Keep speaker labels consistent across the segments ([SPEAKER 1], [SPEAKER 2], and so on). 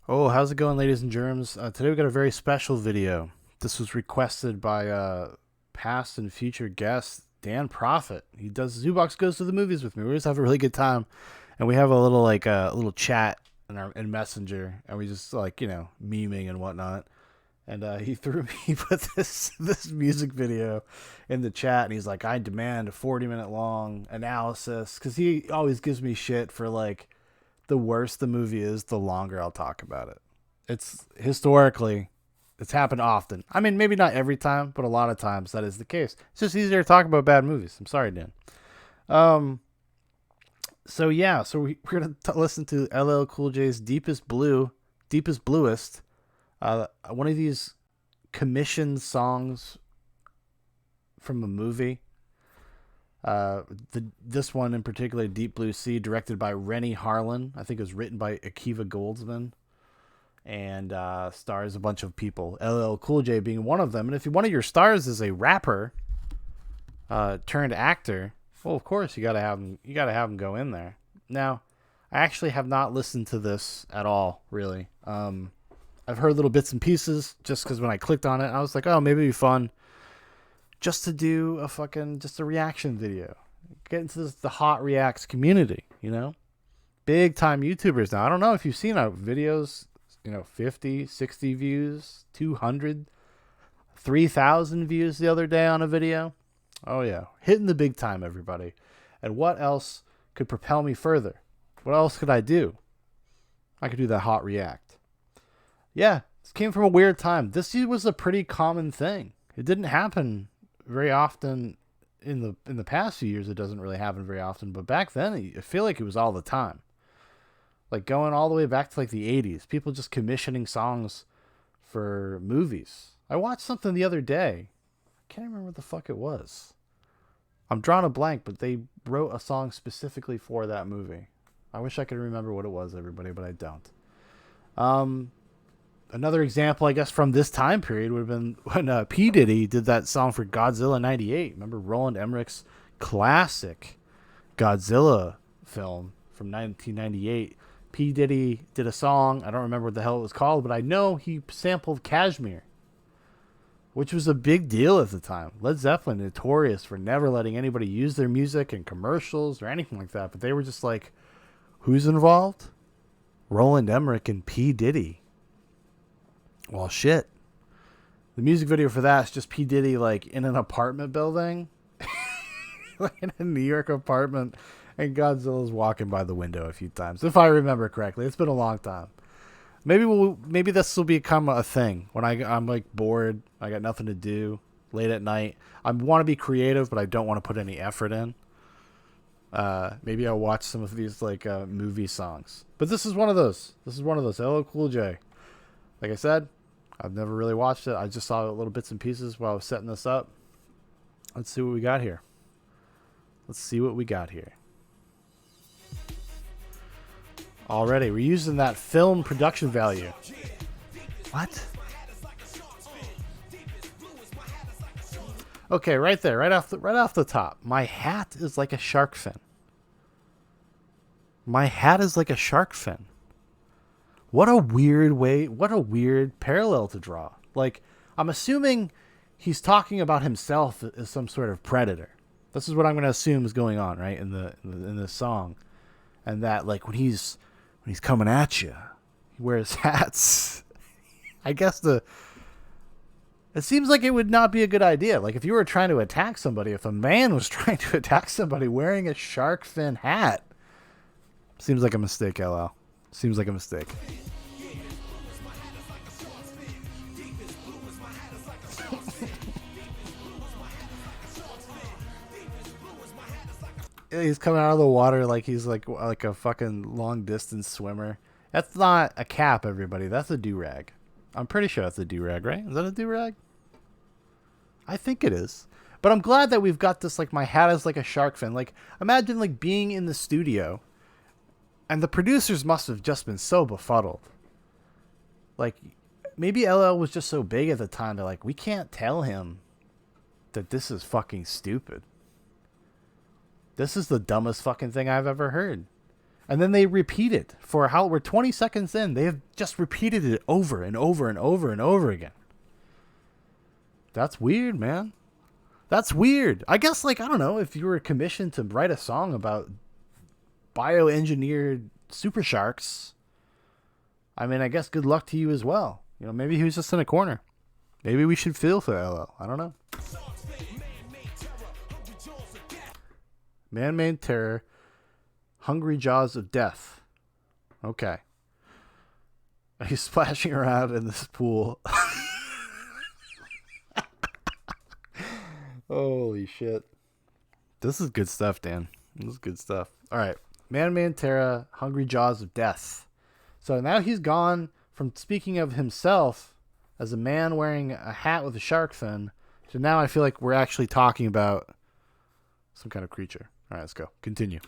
[SPEAKER 1] Oh, how's it going, ladies and germs? Today we got a very special video. This was requested by past and future guest Dan Profit. He does Zoobox Goes to the Movies with me. We just have a really good time, and we have a little little chat in Messenger, and we just memeing and whatnot. And he threw me he put this music video in the chat, and he's like, "I demand a 40-minute long analysis," because he always gives me shit for the worse the movie is, the longer I'll talk about it. It's historically, it's happened often. I mean, maybe not every time, but a lot of times that is the case. It's just easier to talk about bad movies. I'm sorry, Dan. Um, we're gonna listen to LL Cool J's Deepest Bluest. One of these commissioned songs from a movie. This one in particular, Deep Blue Sea, directed by Rennie Harlan. I think it was written by Akiva Goldsman, and stars a bunch of people. LL Cool J being one of them. And if one of your stars is a rapper turned actor, well, of course you gotta have him. You gotta have him go in there. Now, I actually have not listened to this at all, really. I've heard little bits and pieces just because when I clicked on it, I was like, oh, maybe it'd be fun just to do just a reaction video. Get into the hot reacts community, Big time YouTubers now. I don't know if you've seen our videos, 50, 60 views, 200, 3,000 views the other day on a video. Oh yeah, hitting the big time, everybody. And what else could propel me further? What else could I do? I could do that hot react. Yeah, this came from a weird time. This was a pretty common thing. It didn't happen very often in the past few years. It doesn't really happen very often, but back then I feel like it was all the time. Like going all the way back to the 80s, people just commissioning songs for movies. I watched something the other day. I can't remember what the fuck it was. I'm drawing a blank, but they wrote a song specifically for that movie. I wish I could remember what it was, everybody, but I don't. Another example, I guess, from this time period would have been when P. Diddy did that song for Godzilla 98. Remember Roland Emmerich's classic Godzilla film from 1998? P. Diddy did a song. I don't remember what the hell it was called, but I know he sampled Kashmir, which was a big deal at the time. Led Zeppelin, notorious for never letting anybody use their music in commercials or anything like that, but they were just like, who's involved? Roland Emmerich and P. Diddy. Well, shit. The music video for that is just P. Diddy in an apartment building, in a New York apartment, and Godzilla's walking by the window a few times, if I remember correctly. It's been a long time. Maybe this will become a thing when I'm bored, I got nothing to do late at night. I want to be creative, but I don't want to put any effort in. Maybe I'll watch some of these movie songs. But this is one of those. LL Cool J. Like I said, I've never really watched it. I just saw little bits and pieces while I was setting this up. Let's see what we got here. Already, we're using that film production value. What? Okay, right there, right off the top. My hat is like a shark fin. What a weird parallel to draw. I'm assuming he's talking about himself as some sort of predator. This is what I'm going to assume is going on, right, in this song. And that when he's coming at you, he wears hats. I guess it seems like it would not be a good idea. If you were trying to attack somebody, if a man was trying to attack somebody wearing a shark fin hat, seems like a mistake, LL. Seems like a mistake. He's coming out of the water like he's like a fucking long distance swimmer. That's not a cap, everybody. That's a do-rag. I'm pretty sure that's a do-rag, right? Is that a do-rag? I think it is. But I'm glad that we've got this, my hat is like a shark fin. Imagine being in the studio, and the producers must have just been so befuddled. Maybe LL was just so big at the time, they're we can't tell him that this is fucking stupid. This is the dumbest fucking thing I've ever heard. And then they repeat it for how we're 20 seconds in. They have just repeated it over and over and over and over again. That's weird, man. That's weird. I guess, like, I don't know, if you were commissioned to write a song about bioengineered super sharks, I mean, I guess good luck to you as well. You know, maybe he was just in a corner. Maybe we should feel for LL. I don't know. Man-made terror. Hungry jaws of death. Okay. He's splashing around in this pool. Holy shit. This is good stuff, Dan. This is good stuff. All right. Man, Terra, hungry jaws of death. So now he's gone from speaking of himself as a man wearing a hat with a shark fin to now I feel like we're actually talking about some kind of creature. All right, let's go. Continue.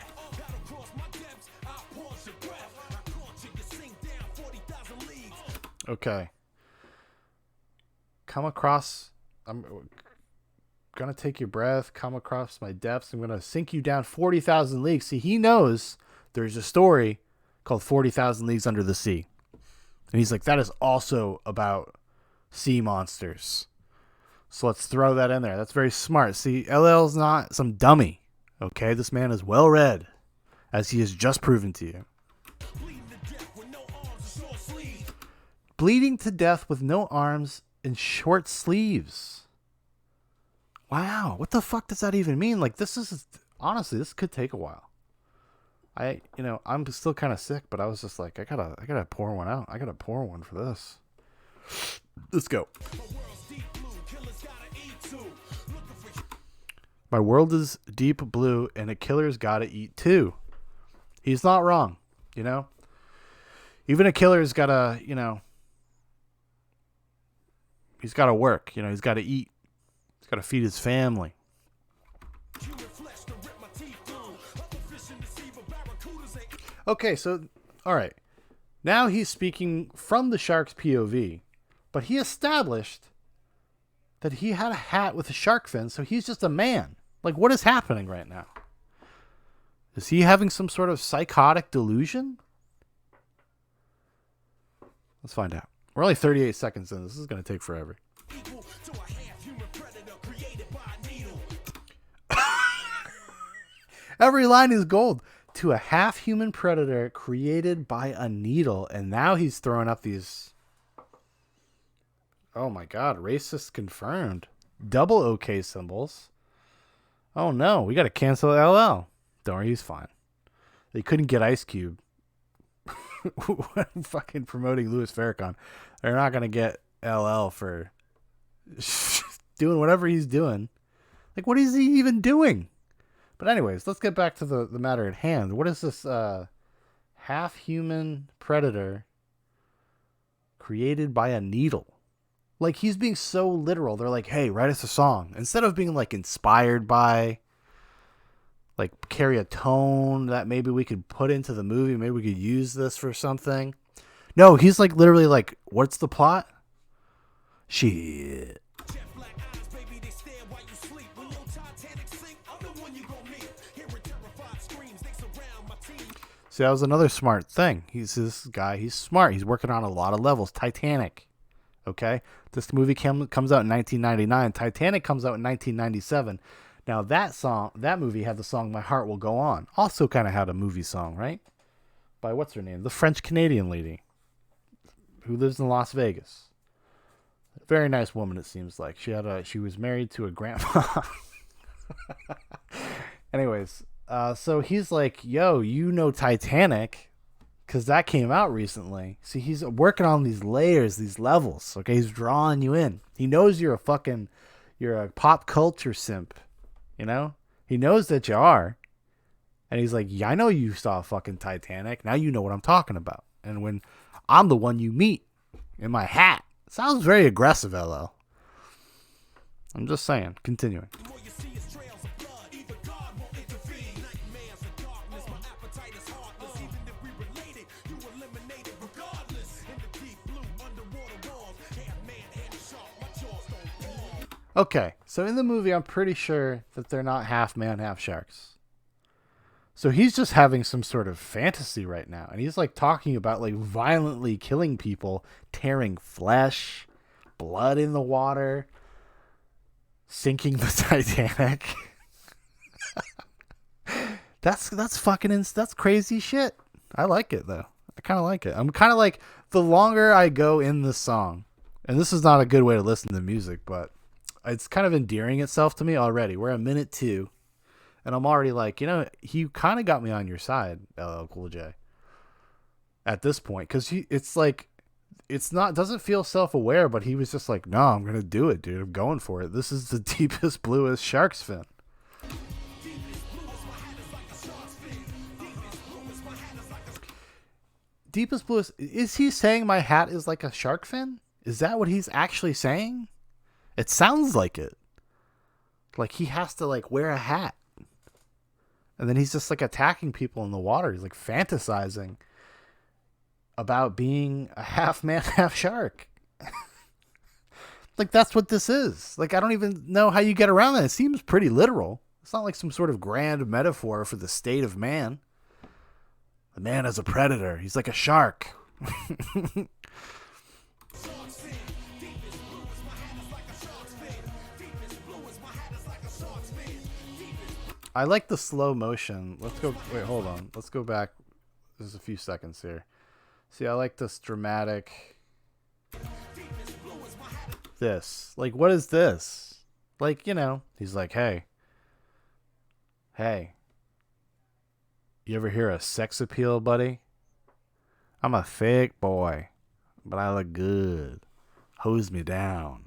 [SPEAKER 1] Okay. Come across... I'm gonna take your breath, come across my depths. I'm gonna sink you down 40,000 leagues. See, he knows there's a story called 40,000 Leagues Under the Sea. And he's like, that is also about sea monsters. So let's throw that in there. That's very smart. See, LL's not some dummy. Okay, this man is well read, as he has just proven to you. Bleeding to death with no arms and short sleeves. Wow, what the fuck does that even mean? Like, this is, honestly, this could take a while. I'm still kind of sick, but I was just like, I gotta pour one out. I gotta pour one for this. Let's go. My world is deep blue, and a killer's gotta eat too. He's not wrong, you know? Even a killer's gotta, he's gotta work, he's gotta eat. He's gotta feed his family. Okay, so, alright. Now he's speaking from the shark's POV, but he established that he had a hat with a shark fin, so he's just a man. Like, what is happening right now? Is he having some sort of psychotic delusion? Let's find out. We're only 38 seconds in. This is going to take forever. Every line is gold. To a half-human predator created by a needle. And now he's throwing up these... Oh my god, racist confirmed. Double OK symbols. Oh no, we got to cancel LL. Don't worry, he's fine. They couldn't get Ice Cube. Fucking promoting Louis Farrakhan. They're not going to get LL for doing whatever he's doing. Like, what is he even doing? But anyways, let's get back to the matter at hand. What is this half-human predator created by a needle? Like, he's being so literal. They're like, hey, write us a song. Instead of being, like, inspired by, like, carry a tone that maybe we could put into the movie. Maybe we could use this for something. No, he's, like, literally like, what's the plot? Shit. See, that was another smart thing. He's this guy. He's smart. He's working on a lot of levels. Titanic. Okay? This movie comes out in 1999. Titanic comes out in 1997. Now, that movie had the song My Heart Will Go On. Also kind of had a movie song, right? By what's her name? The French-Canadian lady who lives in Las Vegas. A very nice woman, it seems like. She was married to a grandma. Anyways, so he's like, yo, Titanic, because that came out recently. See, he's working on these layers, these levels. Okay, he's drawing you in. He knows you're a pop culture simp. He knows that you are. And he's like, yeah, I know you saw fucking Titanic. Now you know what I'm talking about. And when I'm the one you meet in my hat. Sounds very aggressive, LL. I'm just saying. Continuing. Okay, so in the movie, I'm pretty sure that they're not half man, half sharks. So he's just having some sort of fantasy right now. And he's like talking about like violently killing people, tearing flesh, blood in the water, sinking the Titanic. That's that's crazy shit. I like it though. I kind of like it. I'm kind of like, the longer I go in this song, and this is not a good way to listen to music, but it's kind of endearing itself to me already. We're at minute 2, and I'm already like, he kind of got me on your side, LL Cool J. At this point, because it's like, it's not, doesn't feel self-aware, but he was just like, no, I'm gonna do it, dude. I'm going for it. This is the deepest, bluest shark's fin. Deepest bluest, is he saying my hat is like a shark fin? Is that what he's actually saying? It sounds like it. Like he has to like wear a hat. And then he's just like attacking people in the water. He's like fantasizing about being a half man, half shark. Like that's what this is. Like I don't even know how you get around that. It seems pretty literal. It's not like some sort of grand metaphor for the state of man. The man is a predator. He's like a shark. I like the slow motion. Let's go. Wait, hold on. Let's go back. There's a few seconds here. See, I like this dramatic. This. Like, what is this? Like, he's like, hey. You ever hear a sex appeal, buddy? I'm a fake boy, but I look good. Hose me down.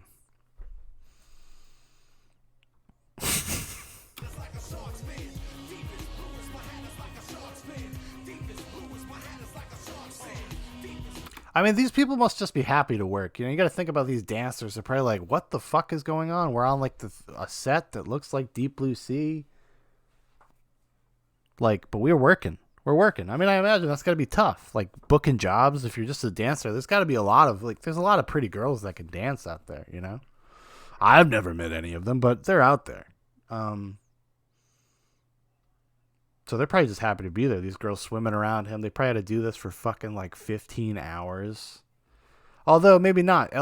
[SPEAKER 1] I mean, these people must just be happy to work. You got to think about these dancers. They're probably like, what the fuck is going on? We're on like a set that looks like Deep Blue Sea. Like, but we're working. I mean, I imagine that's got to be tough. Like booking jobs. If you're just a dancer, there's got to be there's a lot of pretty girls that can dance out there, I've never met any of them, but they're out there. So they're probably just happy to be there. These girls swimming around him. They probably had to do this for fucking like 15 hours. Although maybe not.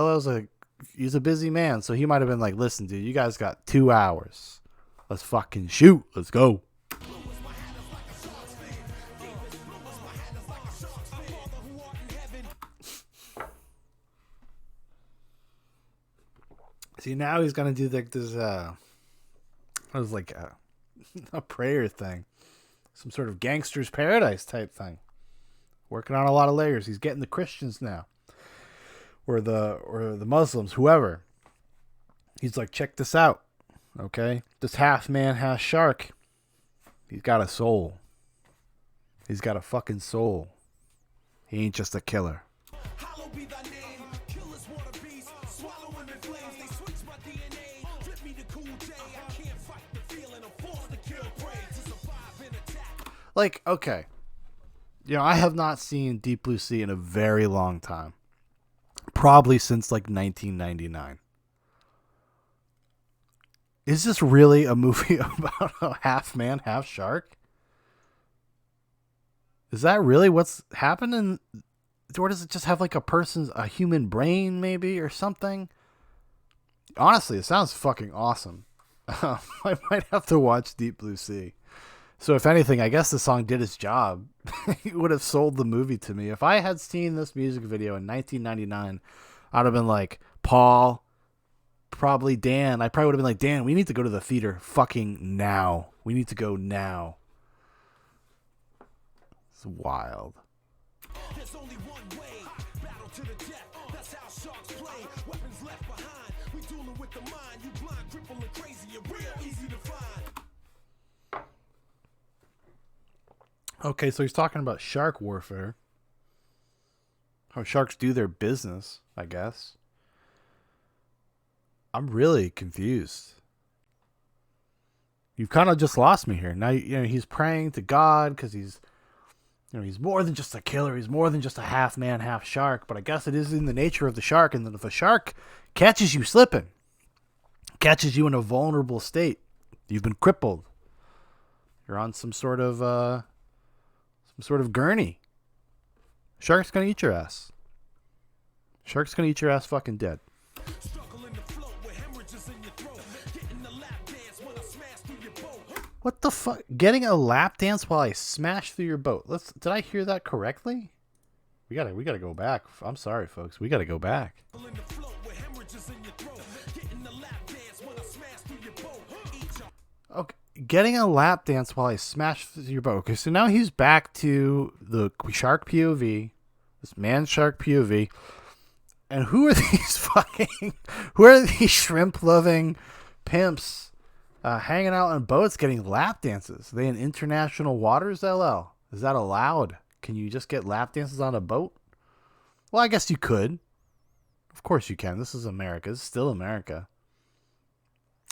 [SPEAKER 1] He's a busy man, so he might have been like, listen, dude, you guys got 2 hours. Let's fucking shoot. Let's go. See, now he's gonna do like this. It was like a prayer thing, some sort of gangster's paradise type thing. Working on a lot of layers. He's getting the Christians now, or the Muslims, whoever. He's like, check this out, okay? This half man, half shark. He's got a soul. He's got a fucking soul. He ain't just a killer. Like, okay. I have not seen Deep Blue Sea in a very long time. Probably since like 1999. Is this really a movie about a half man, half shark? Is that really what's happening? Or does it just have like a human brain maybe or something? Honestly, it sounds fucking awesome. I might have to watch Deep Blue Sea. So if anything, I guess the song did its job. It would have sold the movie to me. If I had seen this music video in 1999, I'd have been like, Paul, probably Dan. I probably would have been like, Dan, we need to go to the theater fucking now. We need to go now. It's wild. There's only one way. Battle to the death. That's how sharks play. Weapons left behind. We dueling with the mind. You blind, cripple, and crazy. You're real easy to find. Okay, so he's talking about shark warfare. How sharks do their business, I guess. I'm really confused. You've kind of just lost me here. Now, he's praying to God because he's more than just a killer. He's more than just a half man, half shark. But I guess it is in the nature of the shark. And then if a shark catches you slipping, catches you in a vulnerable state, you've been crippled. You're on some sort of gurney. Shark's gonna eat your ass. Shark's gonna eat your ass fucking dead. What the fuck? Getting a lap dance while I smash through your boat. Did I hear that correctly? We gotta go back. I'm sorry, folks. We gotta go back. Okay, getting a lap dance while I smash through your boat. Okay, so now he's back to the shark POV, this man shark POV, and who are these shrimp loving pimps hanging out on boats getting lap dances? Are they in international waters, LL? Is that allowed? Can you just get lap dances on a boat? Well, I guess you could. Of course you can. This is America. It's still America.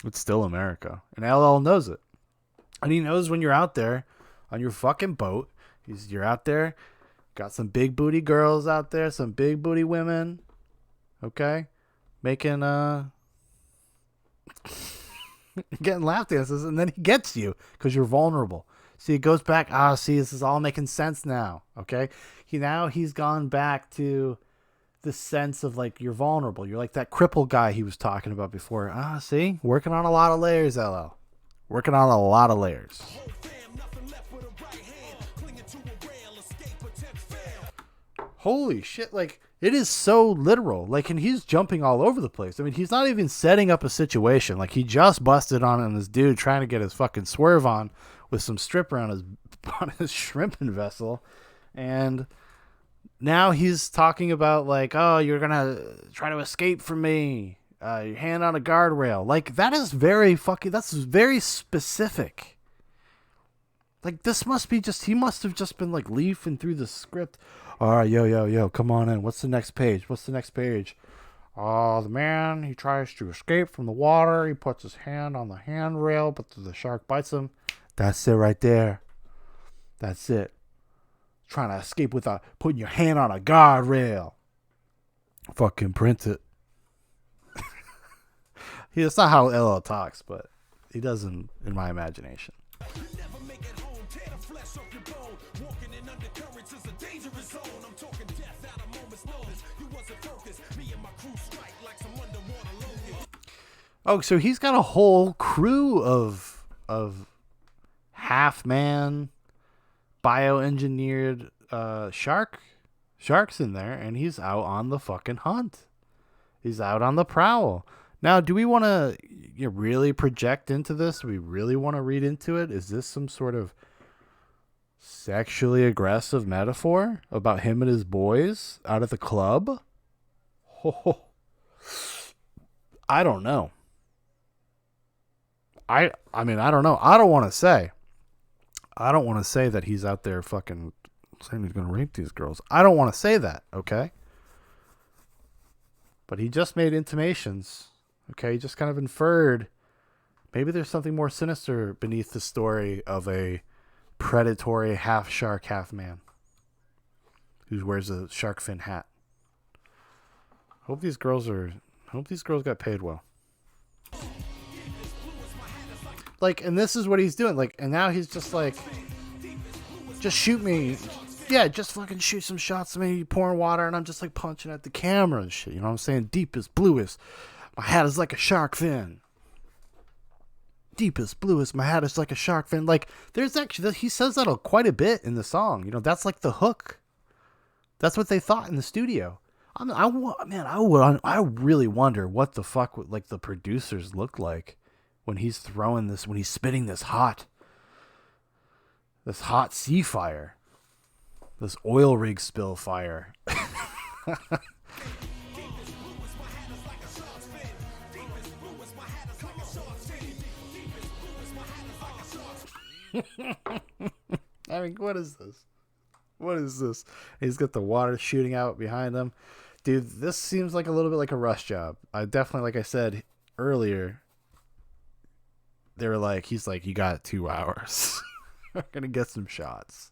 [SPEAKER 1] It's still America. And LL knows it. And he knows when you're out there on your fucking boat, you're out there, got some big booty girls out there, some big booty women, okay? Making, getting lap dances, and then he gets you because you're vulnerable. See, it goes back. See, this is all making sense now. Okay, he's gone back to the sense of like you're vulnerable. You're like that crippled guy he was talking about before. See, working on a lot of layers, LL. Working on a lot of layers. Holy shit! Like it is so literal. Like, and he's jumping all over the place. I mean, he's not even setting up a situation. Like he just busted on this dude trying to get his fucking swerve on with some stripper on his shrimping vessel, and now he's talking about like, oh, you're gonna try to escape from me, your hand on a guardrail. Like that is that's very specific. Like this must be he must have just been like leafing through the script. All right, yo, come on in. What's the next page? The man, he tries to escape from the water. He puts his hand on the handrail, but the shark bites him. That's it right there. That's it. Trying to escape without putting your hand on a guardrail. Fucking print it. That's not how LL talks, but he does in my imagination. Oh, so he's got a whole crew of half-man, bioengineered sharks in there, and he's out on the fucking hunt. He's out on the prowl. Now, do we want to really project into this? Do we really want to read into it? Is this some sort of sexually aggressive metaphor about him and his boys out at the club? Oh, I don't know. I mean, I don't know. I don't want to say that he's out there fucking saying he's going to rape these girls. I don't want to say that, okay? But he just made intimations, okay? He just kind of inferred maybe there's something more sinister beneath the story of a predatory half shark, half man who wears a shark fin hat. Hope these girls got paid well. Like, and this is what he's doing. Like, and now he's just like, just shoot me. Yeah, just fucking shoot some shots of me pouring water, and I'm just like punching at the camera and shit. You know what I'm saying? Deepest, bluest. My hat is like a shark fin. Deepest, bluest. My hat is like a shark fin. Like, there's actually, he says that quite a bit in the song. You know, that's like the hook. That's what they thought in the studio. I really wonder what the fuck would, like, the producers look like when he's throwing this, when he's spitting this hot sea fire, this oil rig spill fire. I mean, what is this? What is this? He's got the water shooting out behind him. Dude, this seems like a little bit like a rush job. I definitely, like I said earlier, they were like, he's like, you got 2 hours. We're going to get some shots.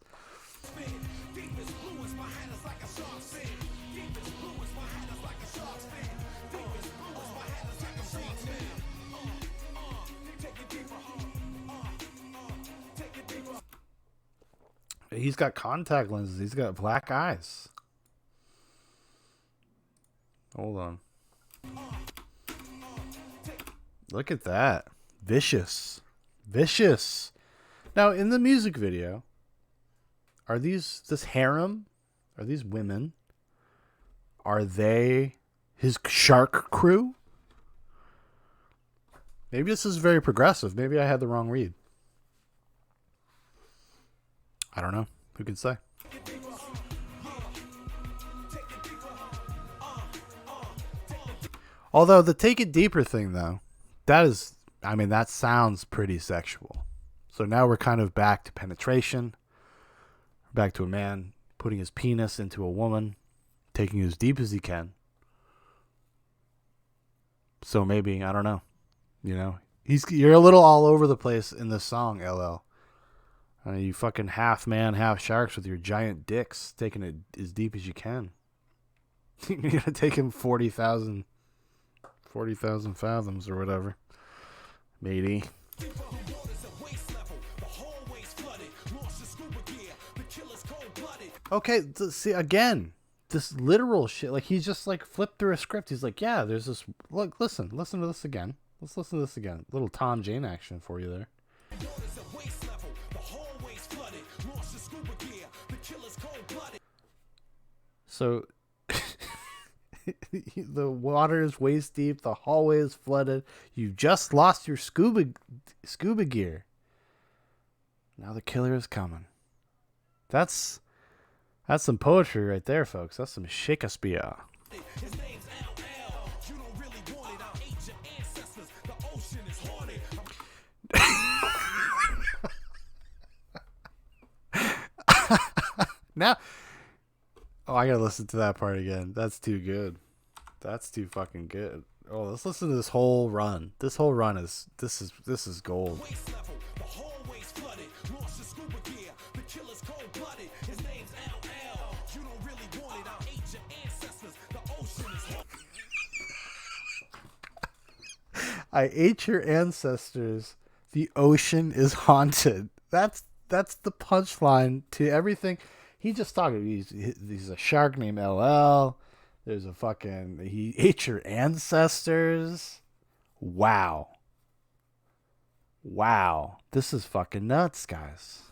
[SPEAKER 1] He's got contact lenses. He's got black eyes. Hold on. Look at that. Vicious. Vicious. Now, in the music video, are this harem? Are these women? Are they his shark crew? Maybe this is very progressive. Maybe I had the wrong read. I don't know. Who can say? Although the take it deeper thing, though, that sounds pretty sexual. So now we're kind of back to penetration. Back to a man putting his penis into a woman, taking it as deep as he can. So maybe, I don't know. You know, you're a little all over the place in this song, LL. You fucking half man, half sharks with your giant dicks, taking it as deep as you can. You're gonna take him 40,000 fathoms or whatever, matey. Okay, see again, this literal shit. Like he's just like flipped through a script. He's like, yeah, there's this. Look, listen to this again. Let's listen to this again. Little Tom Jane action for you there. So the water is waist deep. The hallway is flooded. You just lost your scuba gear. Now the killer is coming. That's some poetry right there, folks. That's some Shakespeare. Now, I gotta listen to that part again. That's too good. That's too fucking good. Oh, let's listen to this whole run. This whole run is gold. I ate your ancestors. The ocean is haunted. That's the punchline to everything. He just talking. He's a shark named LL. There's he ate your ancestors. Wow. This is fucking nuts, guys.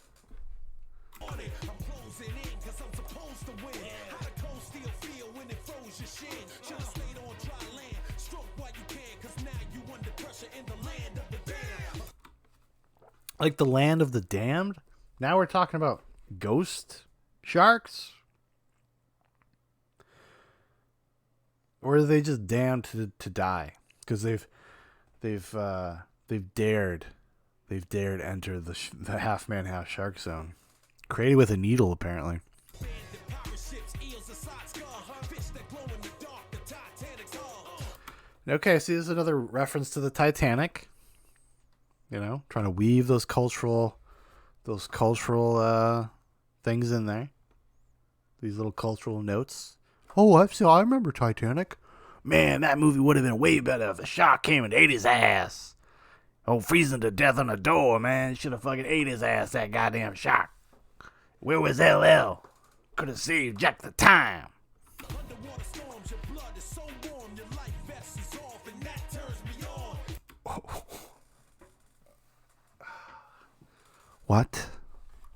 [SPEAKER 1] Like the land of the damned? Now we're talking about ghost sharks? Or are they just damned to die? Because they've dared enter the half man, half shark zone, created with a needle, apparently. Okay, see, this is another reference to the Titanic. You know, trying to weave those cultural things in there. These little cultural notes. Oh, I remember Titanic. Man, that movie would have been way better if the shark came and ate his ass. Oh, freezing to death on the door, man. Should have fucking ate his ass, that goddamn shark. Where was LL? Could have saved Jack the time.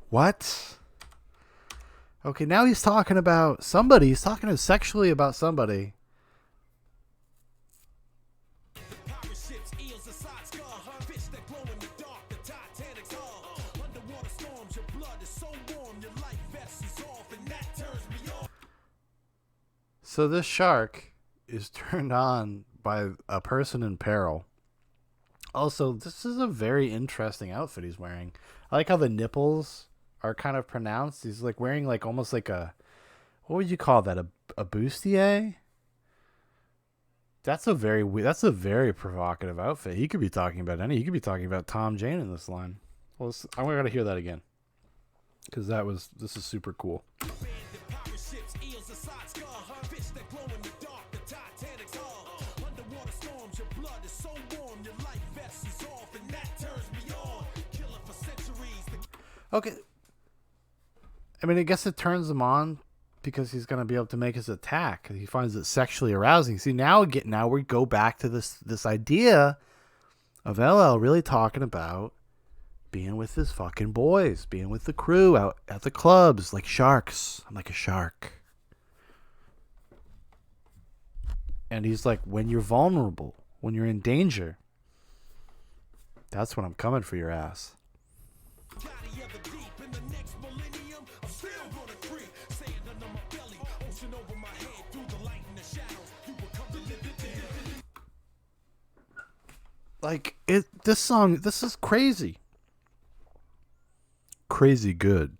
[SPEAKER 1] What? Okay, now he's talking about somebody. He's talking sexually about somebody. So this shark is turned on by a person in peril. Also, this is a very interesting outfit he's wearing. I like how the nipples are kind of pronounced. He's like wearing like almost like a, what would you call that? A bustier? That's a very provocative outfit. He could be talking about He could be talking about Tom Jane in this line. Well, I'm going to hear that again. Because this is super cool. Okay. I mean, I guess it turns him on because he's going to be able to make his attack. He finds it sexually arousing. See, now we go back to this idea of LL really talking about being with his fucking boys, being with the crew out at the clubs like sharks. I'm like a shark. And he's like, when you're vulnerable, when you're in danger, that's when I'm coming for your ass. Like, this song, this is crazy. Crazy good.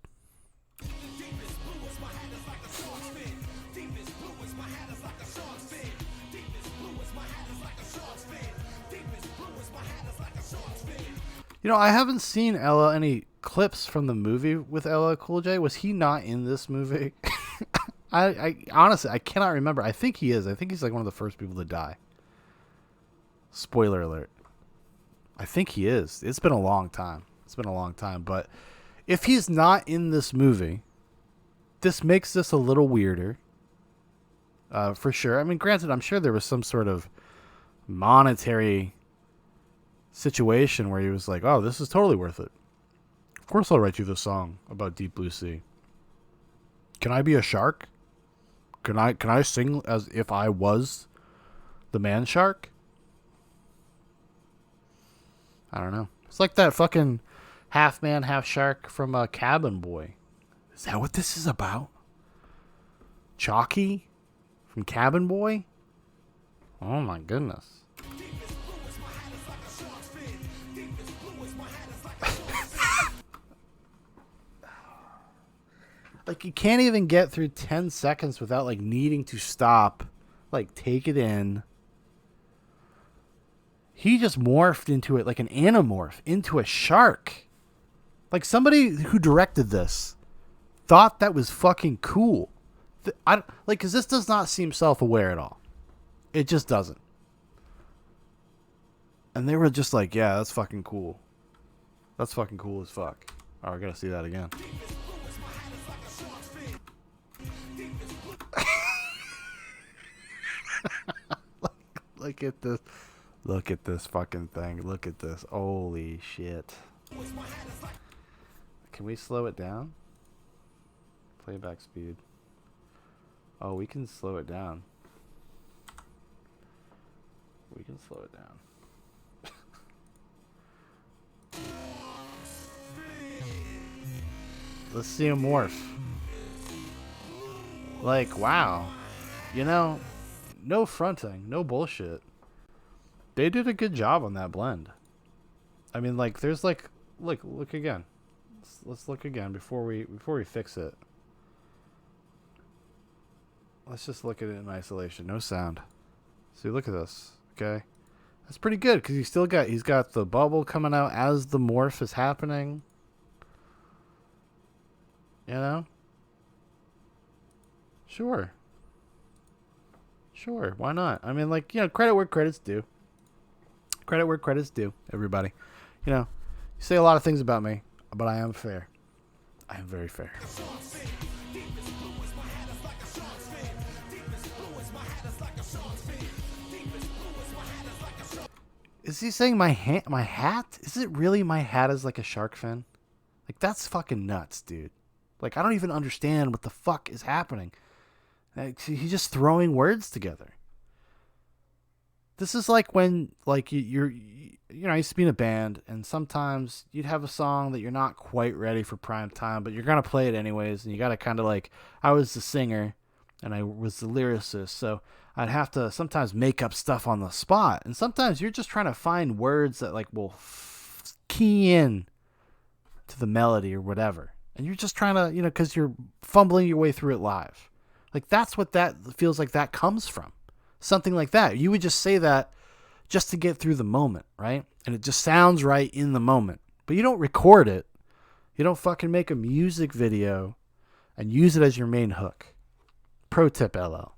[SPEAKER 1] You know, I haven't seen any clips from the movie with LL Cool J. Was he not in this movie? I honestly, I cannot remember. I think he is. I think he's like one of the first people to die. Spoiler alert. I think he is. It's been a long time. But if he's not in this movie, this makes this a little weirder. For sure. I mean, granted, I'm sure there was some sort of monetary situation where he was like, oh, this is totally worth it. Of course I'll write you this song about Deep Blue Sea. Can I be a shark? Can I sing as if I was the man shark? I don't know. It's like that fucking half man, half shark from Cabin Boy. Is that what this is about? Chalky from Cabin Boy? Oh my goodness. Like, you can't even get through 10 seconds without, like, needing to stop, like, take it in. He just morphed into it like an animorph, into a shark. Like, somebody who directed this thought that was fucking cool. Because this does not seem self-aware at all. It just doesn't. And they were just like, yeah, that's fucking cool. That's fucking cool as fuck. Oh, I gotta see that again. Look at this. Look at this fucking thing. Look at this. Holy shit. Can we slow it down? Playback speed. Oh, we can slow it down. We can slow it down. Let's see him morph. Like, wow. You know, no fronting, no bullshit. They did a good job on that blend. I mean, like, there's like, look again. Let's look again before we fix it. Let's just look at it in isolation, no sound. See, look at this. Okay, that's pretty good because he's got the bubble coming out as the morph is happening. You know? Sure, why not? I mean, like, you know, credit where credit's due. Credit where credit's due, everybody. You know, you say a lot of things about me, but I am fair. I am very fair. Is he saying my hat? Is it really my hat is like a shark fin? Like, that's fucking nuts, dude. Like, I don't even understand what the fuck is happening. Like, he's just throwing words together. This is like when, like, you know, I used to be in a band, and sometimes you'd have a song that you're not quite ready for prime time, but you're going to play it anyways, and you got to kind of, like, I was the singer, and I was the lyricist, so I'd have to sometimes make up stuff on the spot, and sometimes you're just trying to find words that, like, will key in to the melody or whatever, and you're just trying to, you know, because you're fumbling your way through it live. Like, that's what that feels like that comes from. Something like that. You would just say that just to get through the moment, right? And it just sounds right in the moment. But you don't record it. You don't fucking make a music video and use it as your main hook. Pro tip, LL.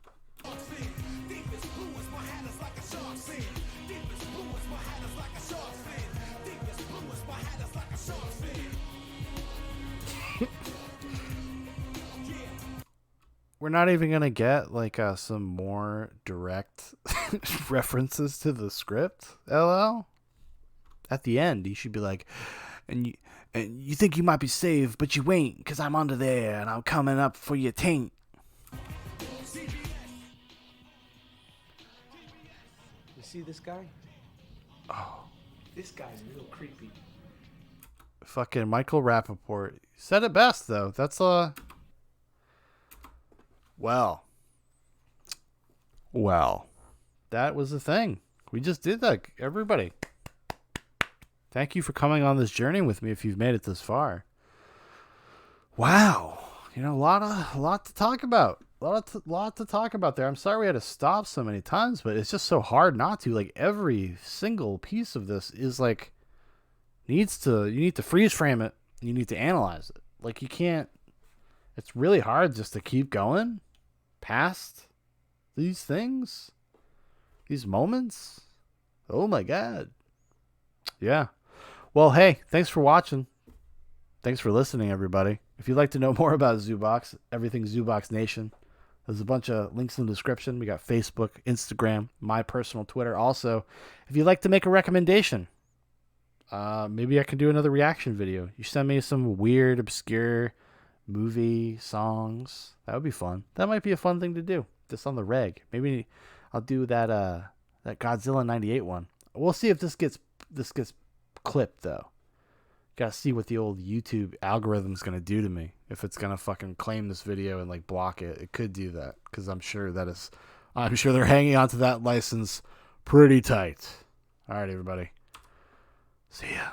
[SPEAKER 1] we're not even gonna get like some more direct references to the script. LL. At the end, he should be like, and you think you might be saved, but you ain't, cause I'm under there and I'm coming up for your taint.
[SPEAKER 2] You see this guy?
[SPEAKER 1] Oh,
[SPEAKER 2] This guy's real creepy.
[SPEAKER 1] fucking Michael Rappaport said it best though. That's well, that was the thing. We just did that, everybody. Thank you for coming on this journey with me if you've made it this far. Wow. You know, a lot to talk about. Lot to talk about there. I'm sorry we had to stop so many times, but it's just so hard not to. Like every single piece of this is like you need to freeze frame it. You need to analyze it. Like you can't, it's really hard just to keep going past these things. These moments. Oh my god. Yeah. Well, hey, thanks for watching. Thanks for listening, everybody. If you'd like to know more about Zoobox, everything Zoobox Nation, there's a bunch of links in the description. We got Facebook, Instagram, my personal Twitter. Also, if you'd like to make a recommendation, maybe I can do another reaction video. You send me some weird, obscure movie songs. That would be fun. That might be a fun thing to do. Just on the reg. Maybe I'll do that Godzilla 98 one. We'll see if this gets clipped though. Gotta see what the old YouTube algorithm's gonna do to me. If it's gonna fucking claim this video and like block it. It could do that because I'm sure they're hanging on to that license pretty tight. All right, everybody. See ya.